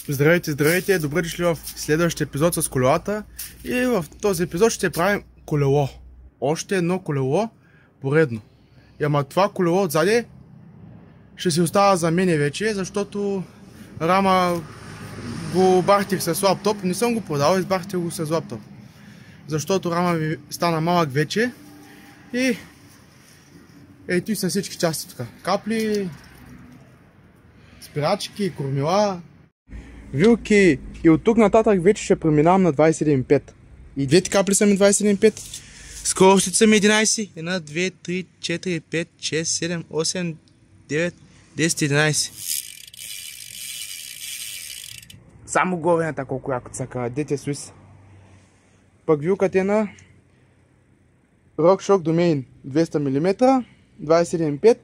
Здравейте, здравейте! Добре дошли в следващия епизод с колелата. И в този епизод ще правим колело. Още едно колело поредно. Ама това колело отзади ще си остава за мене вече, защото рама го бахтих с лаптоп. Не съм го продал, избахтих го с лаптоп. Защото рама ми стана малък вече. И ето и са всички части тук. Капли, спирачки, кормила, вилки. И от тук нататък вече ще преминавам на 27.5. И двете капли са ми 27.5. Скоростите са ми 11. 1, 2, 3, 4, 5, 6, 7, 8, 9, 10, 11. Само горната колко яко цъка. Дете Суис. Пък вилката е на RockShox Domain 200 мм, 27.5.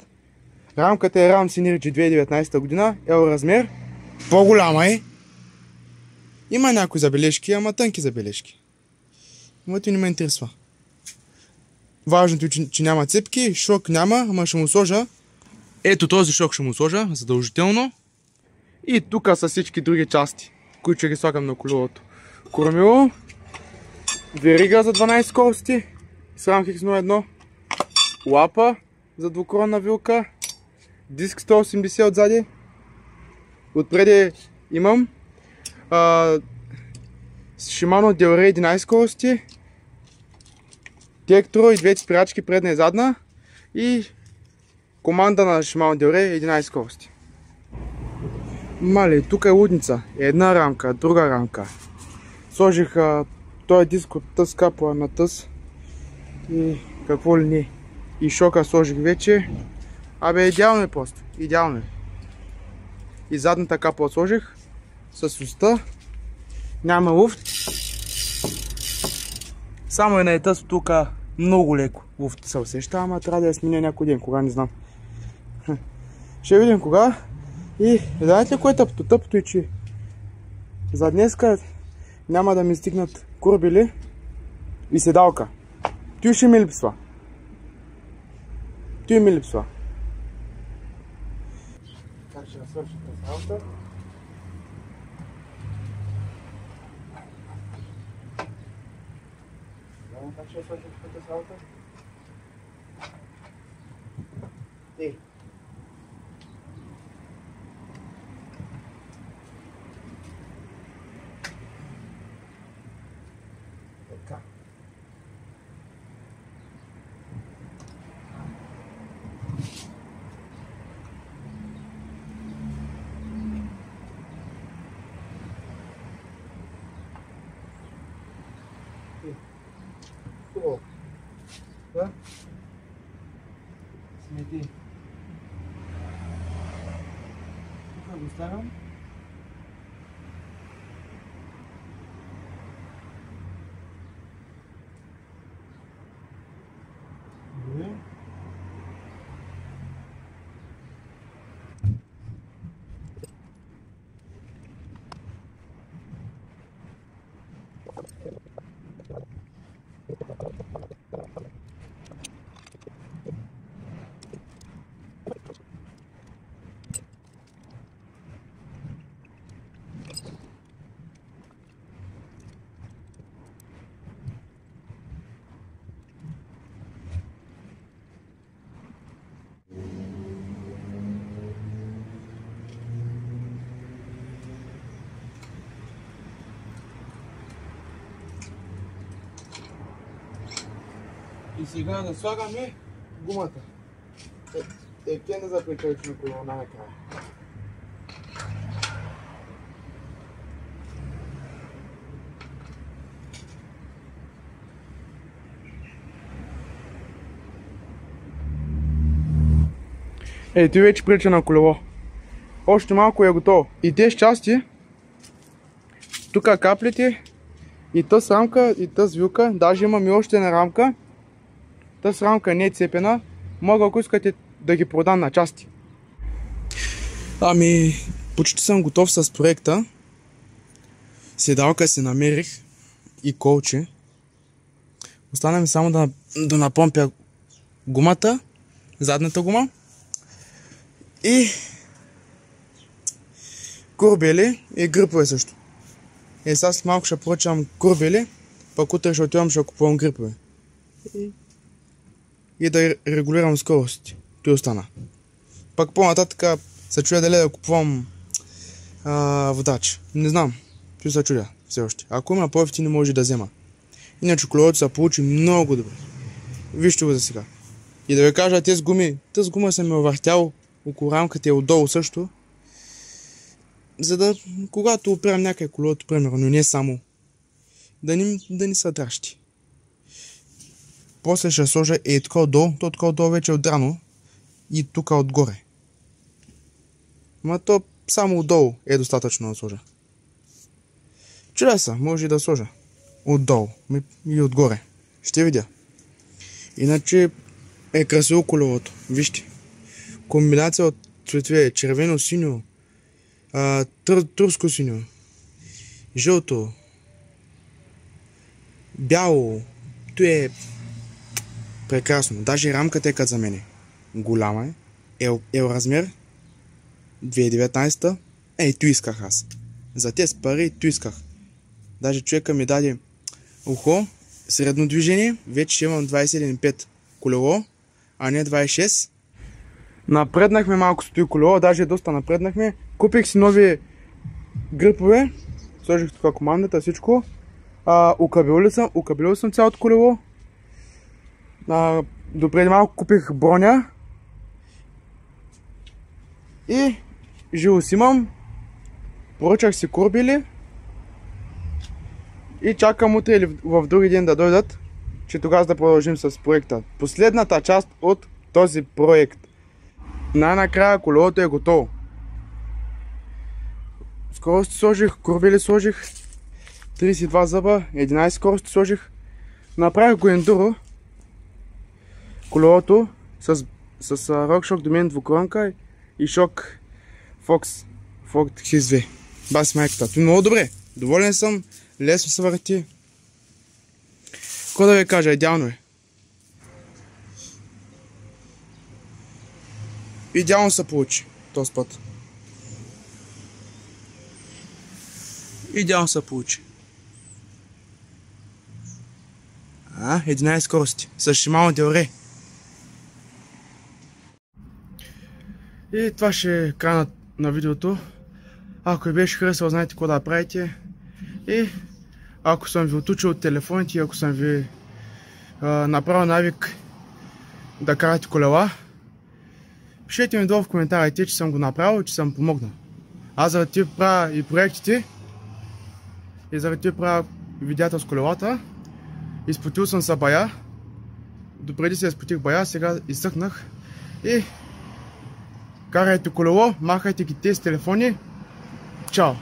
Рамката е Round Synergy 2019 година, L размер. По-голяма е. Има някои забележки, ама тънки забележки. Моето не ме интересува. Важното е, че няма цепки, шок няма, ама ще му сложа. Ето този шок ще му сложа, задължително. И тук са всички други части, които ще ги слагам на колелото. Кормило, верига за 12 скорости, SRAM X01, лапа за двукронна вилка, диск 180 отзади. Отпреди имам Shimano Del Rey 11 скорости, Tektro и двете спирачки предна и задна и команда на Shimano Del Rey 11 скорости. Мали, тук е лудница. Една рамка, друга рамка. Сложих този диск от тъс капла на тъс и какво ли не. И шока сложих вече. Абе, идеално е просто. Идеално е. И задната капла сложих с уста. Няма луфт. Само е на тъс тук много леко. Луфт се усеща, ама трябва да я сменя някой ден. Кога не знам. Ще видим кога. И знаете ли кое е тъпто? Тъпто е, че за днеска няма да ми стигнат курбели и седалка. Той ще ми липсва. Той ми липсва. Как ще свърши тази работа? Знаем как ще свърши тази работа? Ей! Така. Хубаво. Да? Смети. Тук го ставям. Добре. И сега да слагаме гумата. Екена за прикръчно колело накрая. Ето и вече прилича на колело. Още малко е готово. И тези части, тук каплите, и тъс рамка, и тъс вилка, даже имам и още една рамка. Тъс рамка не е цепена, мога ако искате да ги продам на части. Ами, почти съм готов с проекта. Седалка си намерих и колче. Остана ми само да напомпя гумата, задната гума. И курбели и грипове също. И сега след малко ще поръчам курбели, пък утре ще отивам, ще купувам грипове. И да регулирам скоростите. Той остана. Пък по-нататък се чудя дали да купувам водач. Не знам. Той се чудя все още. Ако има по-ефтини, може да взема. Иначе колелото се получи много добре. Вижте го за сега. И да ви кажа, тези гума съм ме въртял около рамката и отдолу също. За да, когато оправям някъде колелото, примерно, но не само, да ни са дращи. После ще сложа тук отдолу, то тук отдолу вече е отдрано и тук отгоре. Ма то само отдолу е достатъчно да сложа. Чудеса, може и да сложа отдолу и отгоре. Ще видя. Иначе е красиво колелото. Вижте. Комбинация от цветове. Червено-синьо, турско-синьо, жълто, бяло. То е прекрасно. Даже рамката е като за мене. Голяма е. Ел размер. 2019. То исках аз. За тези пари то исках. Даже човека ми даде ухо. Средно движение. Вече ще имам 27,5 колело, а не 26. Напреднахме малко с този колело. Даже доста напреднахме. Купих си нови грипове. Сложих тук командата, всичко. Укабелил съм цялото колело. Допреди малко купих броня. И живо си имам. Поръчах си курбели. И чакам утре или в други ден да дойдат, че тогава да продължим с проекта. Последната част от този проект. Най-накрая колелото е готово. Скорости сложих, курбели сложих, 32 зъба, 11 скорости сложих. Направих го ендуро. Колелото с RockShox Domain двукронка и шок Fox X2. Бас майката. Това много добре. Доволен съм. Лесно се върти. Какво да ви кажа, идеално е. Идеално се получи този път. Идеално се получи. 11 скорости. С шимално делре. И това ще е края на видеото. Ако ви беше харесало, знаете какво да правите. И ако съм ви отучил от телефоните, ако съм ви направил навик да карате колела, пишете ми долу в коментарите, че съм го направил и че съм помогнал. Аз заради това правя и проектите, и заради това правя видеята с колелата. Изпотил съм се бая. Допреди се изпотих бая, сега изсъхнах. И карайте колело, махайте ги тези телефони. Чао!